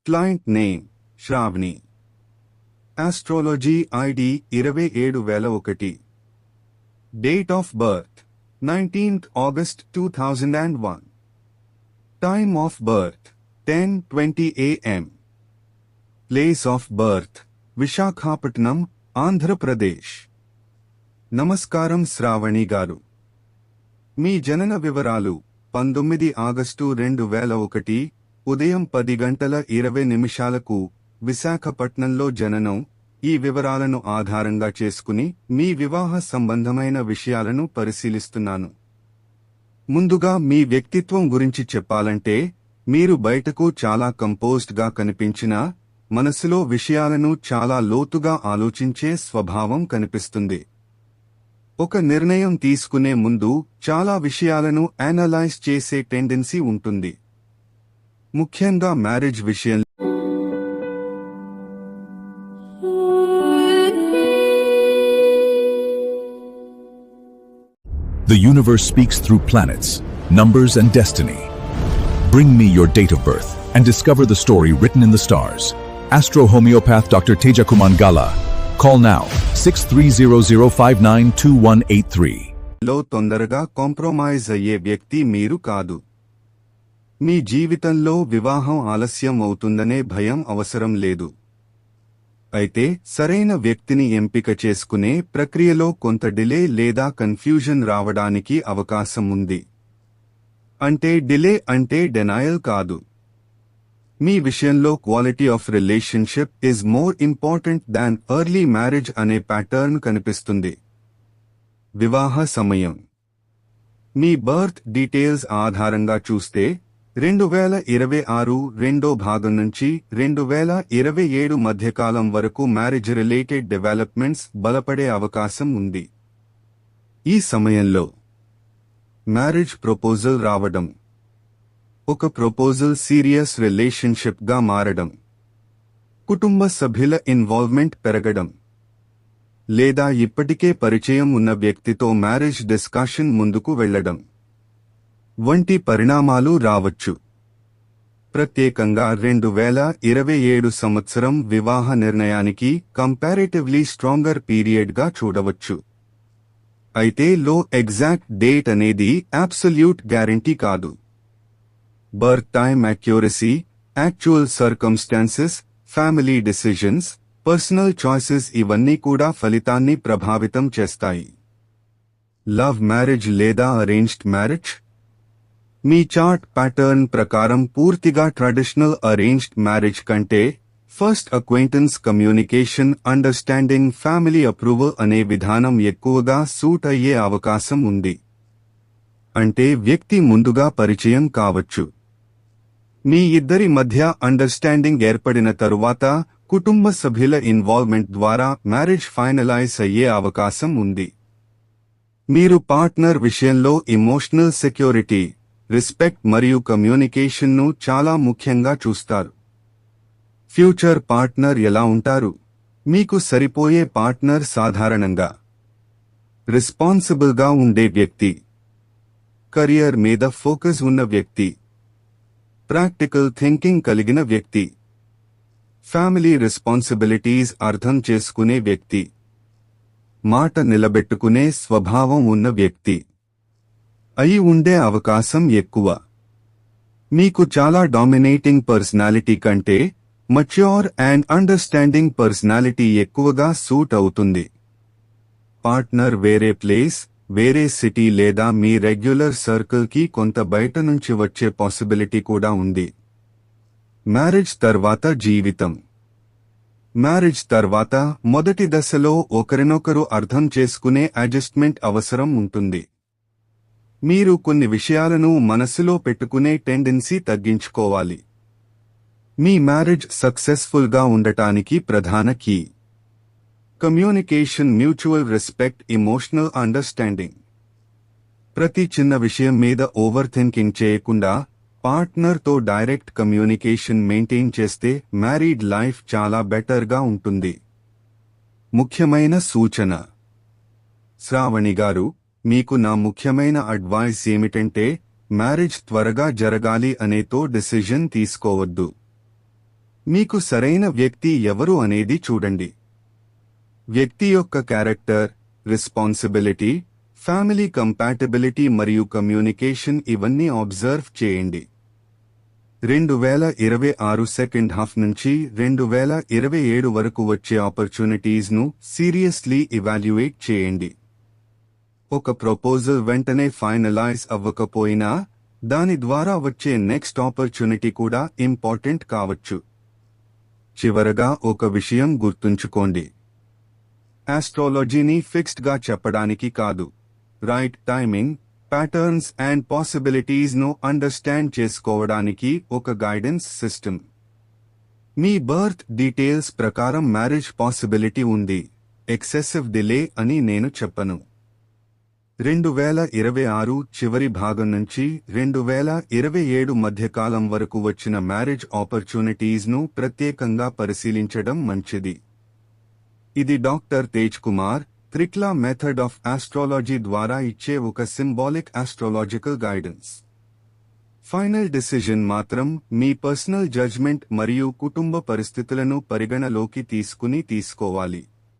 Client name Shravani. Astrology ID 27001. Date of birth 19th August 2001. Time of birth 10:20 AM. Place of birth Visakhapatnam, Andhra Pradesh. నమస్కారం శ్రావణి గారు. మీ జనన వివరాలు 19 August 2001 ఉదయం 10:20 విశాఖపట్నంలో జననం. ఈ వివరాలను ఆధారంగా చేసుకుని మీ వివాహ సంబంధమైన విషయాలను పరిశీలిస్తున్నాను. ముందుగా మీ వ్యక్తిత్వం గురించి చెప్పాలంటే, మీరు బయటకు చాలా కంపోజ్డ్గా కనిపించినా మనసులో విషయాలను చాలా లోతుగా ఆలోచించే స్వభావం కనిపిస్తుంది. ఒక నిర్ణయం తీసుకునే ముందు చాలా విషయాలను అనలైజ్ చేసే టెండెన్సీ ఉంటుంది. ముఖ్యంగా మ్యారేజ్ విషయంలో. The universe speaks through planets, numbers and destiny. Bring me your date of birth and discover the story written in the stars. Astro Homeopath Dr. Tejakumar Gala. Call now 6300592183. లో తొందరగా compromise అయ్యే వ్యక్తి మీరు కాదు. మీ జీవితంలో వివాహం ఆలస్యం అవుతుందనే భయం అవసరం లేదు. అయితే సరైన వ్యక్తిని ఎంపిక చేసుకునే ప్రక్రియలో కొంత డిలే లేదా కన్ఫ్యూజన్ రావడానికి అవకాశం ఉంది. అంటే డిలే అంటే డెనయల్ కాదు. మీ విషయంలో quality of relationship is more important than early marriage అనే ప్యాటర్న్ కనిపిస్తుంది. వివాహ సమయం. మీ బర్త్ డీటెయిల్స్ ఆధారంగా చూస్తే 2026 రెండో భాగం నుంచి 2027 మధ్యకాలం వరకు మ్యారేజ్ రిలేటెడ్ డెవలప్మెంట్స్ బలపడే అవకాశం ఉంది. ఈ సమయంలో మ్యారేజ్ ప్రపోజల్ రావడం, ఒక ప్రపోజల్ సీరియస్ రిలేషన్షిప్గా మారడం, కుటుంబ సభ్యుల ఇన్వాల్వ్మెంట్ పెరగడం, లేదా ఇప్పటికే పరిచయం ఉన్న వ్యక్తితో మ్యారేజ్ డిస్కషన్ ముందుకు వెళ్లడం వంటి పరిణామాలు రావచ్చు. ప్రత్యేకంగా 2027 సంవత్సరం వివాహ నిర్ణయానికి కంపారేటివ్లీ స్ట్రాంగర్ పీరియడ్గా చూడవచ్చు. అయితే లో ఎగ్జాక్ట్ డేట్ అనేది అబ్సల్యూట్ గ్యారంటీ కాదు. Birth time accuracy, actual circumstances, family decisions, personal choices ఇవన్నీ కూడా ఫలితాన్ని ప్రభావితం చేస్తాయి. లవ్ మ్యారేజ్ లేదా అరేంజ్డ్ మ్యారేజ్. మీ చార్ట్ ప్యాటర్న్ ప్రకారం పూర్తిగా ట్రెడిషనల్ అరేంజ్డ్ మ్యారేజ్ కంటే first acquaintance, communication, understanding, family approval అనే విధానం ఎక్కువగా సూట్ అయ్యే అవకాశం ఉంది. అంటే వ్యక్తి ముందుగా పరిచయం కావచ్చు. మీ ఇద్దరి మధ్య అండర్స్టాండింగ్ ఏర్పడిన తరువాత కుటుంబ సభ్యుల ఇన్వాల్వ్మెంట్ ద్వారా మ్యారేజ్ ఫైనలైజ్ అయ్యే అవకాశం ఉంది. మీరు పార్ట్నర్ విషయంలో ఎమోషనల్ సెక్యూరిటీ, రెస్పెక్ట్ మరియు కమ్యూనికేషన్ను చాలా ముఖ్యంగా చూస్తారు. ఫ్యూచర్ పార్ట్నర్ ఎలా ఉంటారు? మీకు సరిపోయే పార్ట్నర్ సాధారణంగా రెస్పాన్సిబుల్గా ఉండే వ్యక్తి, కెరియర్ మీద ఫోకస్ ఉన్న వ్యక్తి, ప్రాక్టికల్ థింకింగ్ కలిగిన వ్యక్తి, ఫ్యామిలీ రెస్పాన్సిబిలిటీస్ అర్థం చేసుకునే వ్యక్తి, మాట నిలబెట్టుకునే స్వభావం ఉన్న వ్యక్తి అయి ఉండే అవకాశం ఎక్కువ. మీకు చాలా డామినేటింగ్ పర్సనాలిటీ కంటే మచ్యూర్ అండ్ అండర్స్టాండింగ్ పర్సనాలిటీ ఎక్కువగా సూట్ అవుతుంది. పార్ట్నర్ వేరే ప్లేస్, వేరే సిటీ లేదా మీ రెగ్యులర్ సర్కిల్కి కొంత బయట నుంచి వచ్చే పాసిబిలిటీ కూడా ఉంది. మ్యారేజ్ తర్వాత జీవితం. మ్యారేజ్ తర్వాత మొదటి దశలో ఒకరినొకరు అర్థం చేసుకునే అడ్జస్ట్మెంట్ అవసరం ఉంటుంది. మీరు కొన్ని విషయాలను మనసులో పెట్టుకునే టెండెన్సీ తగ్గించుకోవాలి. మీ మ్యారేజ్ సక్సెస్ఫుల్గా ఉండటానికి ప్రధాన key communication, mutual respect, emotional understanding. ప్రతి చిన్న విషయం మీద ఓవర్ థింకింగ్ చేయకుండా పార్ట్నర్తో డైరెక్ట్ కమ్యూనికేషన్ మెయింటైన్ చేస్తే మ్యారీడ్ లైఫ్ చాలా బెటర్గా ఉంటుంది. ముఖ్యమైన సూచన. శ్రావణి గారు, మీకు నా ముఖ్యమైన అడ్వైస్ ఏమిటంటే, మ్యారేజ్ త్వరగా జరగాలి అనేతో డిసిజన్ తీసుకోవద్దు. మీకు సరైన వ్యక్తి ఎవరు అనేది చూడండి. వ్యక్తి యొక్క క్యారెక్టర్, రెస్పాన్సిబిలిటీ, ఫ్యామిలీ కంపాటబిలిటీ మరియు కమ్యూనికేషన్ ఇవన్నీ అబ్జర్వ్ చేయండి. 2026 సెకండ్ హాఫ్ నుంచి 2027 వరకు వచ్చే ఆపర్చునిటీస్ ను సీరియస్లీ ఇవాల్యుయేట్ చేయండి. ఒక ప్రపోజల్ వెంటనే ఫైనలైజ్ అవ్వకపోయినా దాని ద్వారా వచ్చే నెక్స్ట్ ఆపర్చునిటీ కూడా ఇంపార్టెంట్ కావచ్చు. చివరగా ఒక విషయం గుర్తుంచుకోండి. ఆస్ట్రాలజీని ఫిక్స్డ్ గా చెప్పడానికి కాదు, right timing, patterns and possibilities ను అండర్స్టాండ్ చేసుకోవడానికి ఒక గైడెన్స్ సిస్టమ్. మీ బర్త్ డీటెయిల్స్ ప్రకారం మ్యారేజ్ పాసిబిలిటీ ఉంది, ఎక్సెసివ్ డిలే అని నేను చెప్పను. 2026 చివరి భాగం నుంచి 2027 మధ్యకాలం వరకు వచ్చిన మ్యారేజ్ ఆపర్చునిటీస్ ను ప్రత్యేకంగా పరిశీలించడం మంచిది. ఇది డాక్టర్ తేజ్ కుమార్ త్రిక్లా మెథడ్ ఆఫ్ ఆస్ట్రాలజీ ద్వారా ఇచ్చే ఒక symbolic astrological guidance. Final decision మాత్రం మీ పర్సనల్ జడ్జ్మెంట్ మరియు కుటుంబ పరిస్థితులను పరిగణలోకి తీసుకుని తీసుకోవాలి.